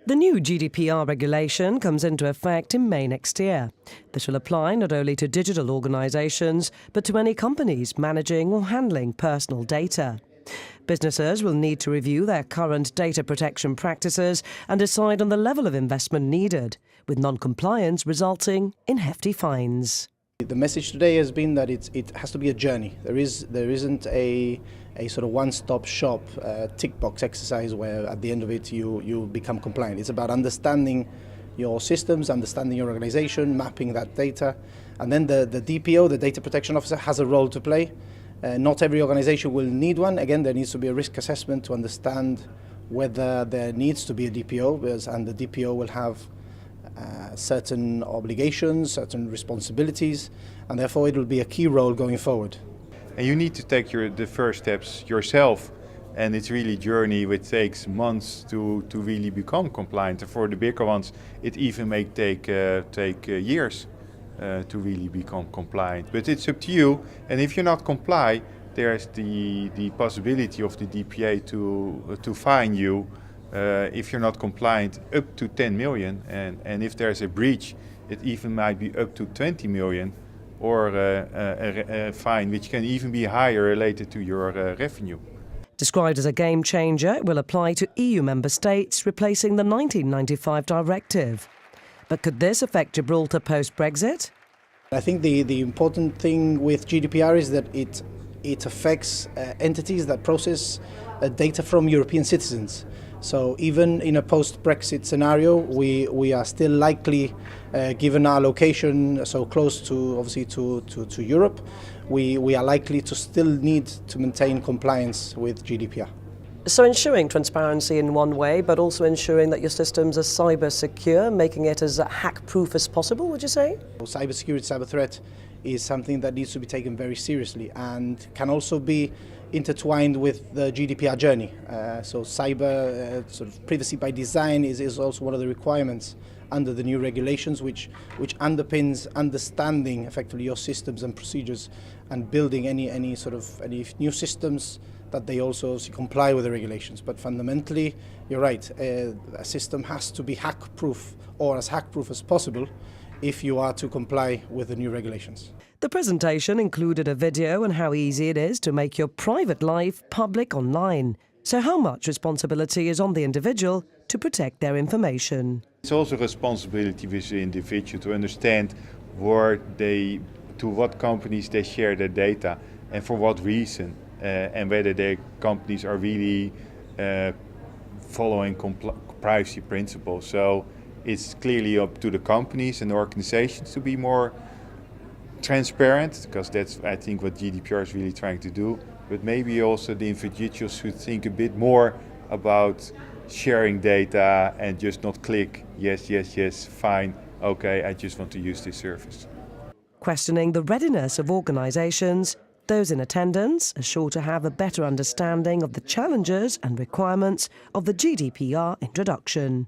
The new GDPR regulation comes into effect in May next year. This will apply not only to digital organisations, but to any companies managing or handling personal data. Businesses will need to review their current data protection practices and decide on the level of investment needed, with non-compliance resulting in hefty fines. The message today has been that it has to be a journey. There isn't a sort of one-stop shop tick box exercise where at the end of it you become compliant. It's about understanding your systems, understanding your organization, mapping that data, and then the DPO, the data protection officer, has a role to play. Not every organization will need one. Again, there needs to be a risk assessment to understand whether there needs to be a DPO, and the DPO will have certain obligations, certain responsibilities, and therefore it will be a key role going forward. And you need to take the first steps yourself, and it's really a journey which takes months to really become compliant. And for the bigger ones, it even may take years to really become compliant. But it's up to you, and if you're not comply, there's the possibility of the DPA to fine you if you're not compliant up to 10 million, and if there's a breach, it even might be up to 20 million, or a fine which can even be higher related to your revenue. Described as a game changer, it will apply to EU member states, replacing the 1995 directive. But could this affect Gibraltar post-Brexit? I think the important thing with GDPR is that it affects entities that process data from European citizens. So even in a post-Brexit scenario, we are still likely, given our location so close to obviously to Europe, we are likely to still need to maintain compliance with GDPR. So ensuring transparency in one way, but also ensuring that your systems are cyber secure, making it as hack-proof as possible, would you say? Cybersecurity, cyber threat is something that needs to be taken very seriously and can also be intertwined with the GDPR journey. So cyber sort of privacy by design is also one of the requirements under the new regulations, which underpins understanding effectively your systems and procedures and building any new systems that they also comply with the regulations. But fundamentally, you're right, a system has to be hack-proof, or as hack-proof as possible, if you are to comply with the new regulations. The presentation included a video on how easy it is to make your private life public online. So how much responsibility is on the individual to protect their information? It's also a responsibility with the individual to understand to what companies they share their data and for what reason, and whether their companies are really following privacy principles. So it's clearly up to the companies and organizations to be more transparent, because that's, I think, what GDPR is really trying to do. But maybe also the individuals should think a bit more about sharing data and just not click yes, yes, yes, fine, okay, I just want to use this service. Questioning the readiness of organisations, those in attendance are sure to have a better understanding of the challenges and requirements of the GDPR introduction.